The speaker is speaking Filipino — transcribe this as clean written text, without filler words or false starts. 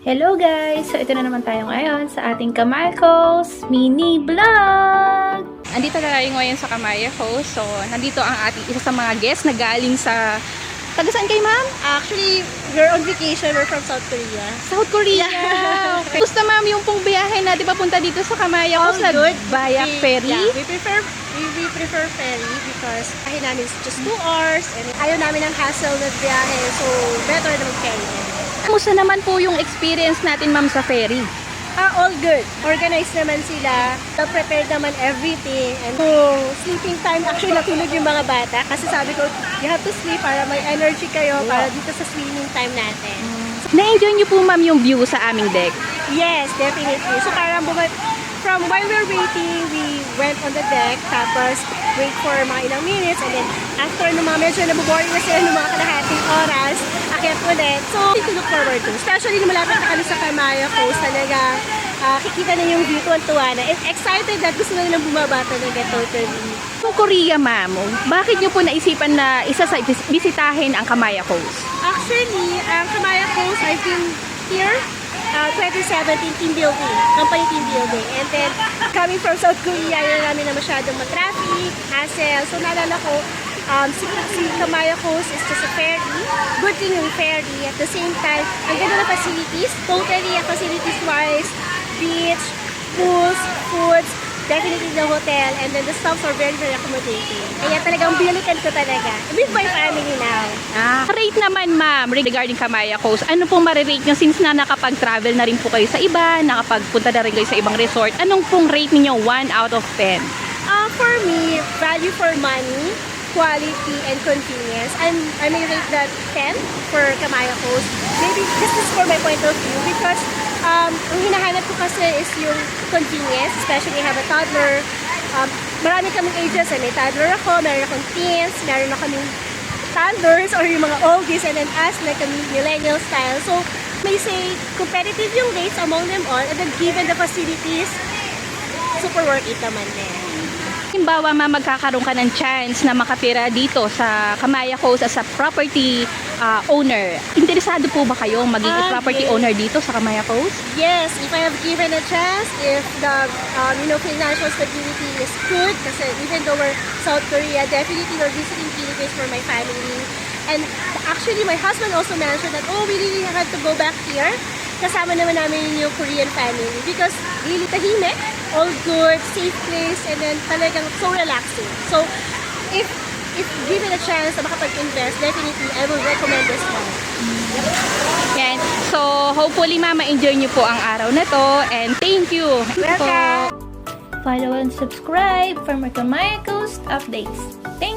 Hello guys! So ito na naman tayo ngayon sa ating Kamarcos mini vlog! Andito na tayo ngayon sa Kamarcos. So nandito ang ating isa sa mga guests na galing sa... Taga saan kayo, ma'am? Actually, we're on vacation. We're from South Korea. South Korea! Okay. Gusto ma'am yung pong biyahe natin papunta dito sa Kamarcos na via ferry? Yeah, we prefer ferry because kahit namin is just 2 hours and ayaw namin ng hassle na biyahe. So, better na mag-ferry. Kamusta naman po yung experience natin, ma'am, sa ferry? All good. Organized naman sila. Prepared naman everything. And so, sleeping time, actually natulog yung mga bata. Kasi sabi ko, you have to sleep para may energy kayo para dito sa swimming time natin. Na-enjoy niyo po, ma'am, yung view sa aming deck? Yes, definitely. So parang from while we're waiting, we went on the deck, tapos wait for mga ilang minutes, and then after medyo nabuboring na sila ng mga kalahating oras, akyat ulit. So, to look forward to. Especially na malapit na kami sa Kamarcos Coast, talaga kikita na yung view, tuwan-tuwa na. And excited that gusto na nilang bumaba talaga totally. Kung Korea, ma'am, bakit niyo po naisipan na isa sa bisitahin ang Kamarcos? Actually, ang Kamarcos, I've been here 2017 team building, company team building. And then, coming from South Korea, yun namin na masyadong matraffic, hassle. So, naalala ko, si Kamarcos is just a ferry. Good thing yung ferry. At the same time, ang ganda ng facilities. Totally, facilities-wise, beach, pools, foods, definitely the hotel, and then the staffs are very, very accommodating. Kaya talagang bilikan ko talaga. With my family now. Rate naman, ma'am, regarding Kamarcos, ano pong marirate nyo since na nakapag-travel na rin po kayo sa iba, nakapagpunta na rin kayo sa ibang resort, anong pong rate ninyo 1 out of 10? For me, value for money, quality, and convenience. I may rate that 10 for Kamarcos. Maybe this is for my point of view because ang hinahanap ko kasi is yung convenience, especially I have a toddler. Marami kaming ages, may toddler ako, meron akong teens, meron na kaming toddlers or yung mga oldies, and then us, like kami millennial style. So, may say, competitive yung rates among them all, and then given the facilities, super worth it naman din. Halimbawa, ma'am, magkakaroon ka ng chance na makatira dito sa Kamarcos as a property owner. Interesado po ba kayong maging property owner dito sa Kamarcos? Yes, if I have given a chance, if the financial stability is good, kasi even though we're South Korea, definitely we're visiting Philippines for my family. And actually, my husband also mentioned that, we really had to go back here. Kasama naman namin yung Korean family because really tahimik, all good, safe place, and then talagang so relaxing. So, if given a chance na makapag-invest, definitely I will recommend this one. Yan. So, hopefully, ma'am, ma-enjoy niyo po ang araw na to, and thank you. Welcome! Follow and subscribe for more Kamarcos updates. Thank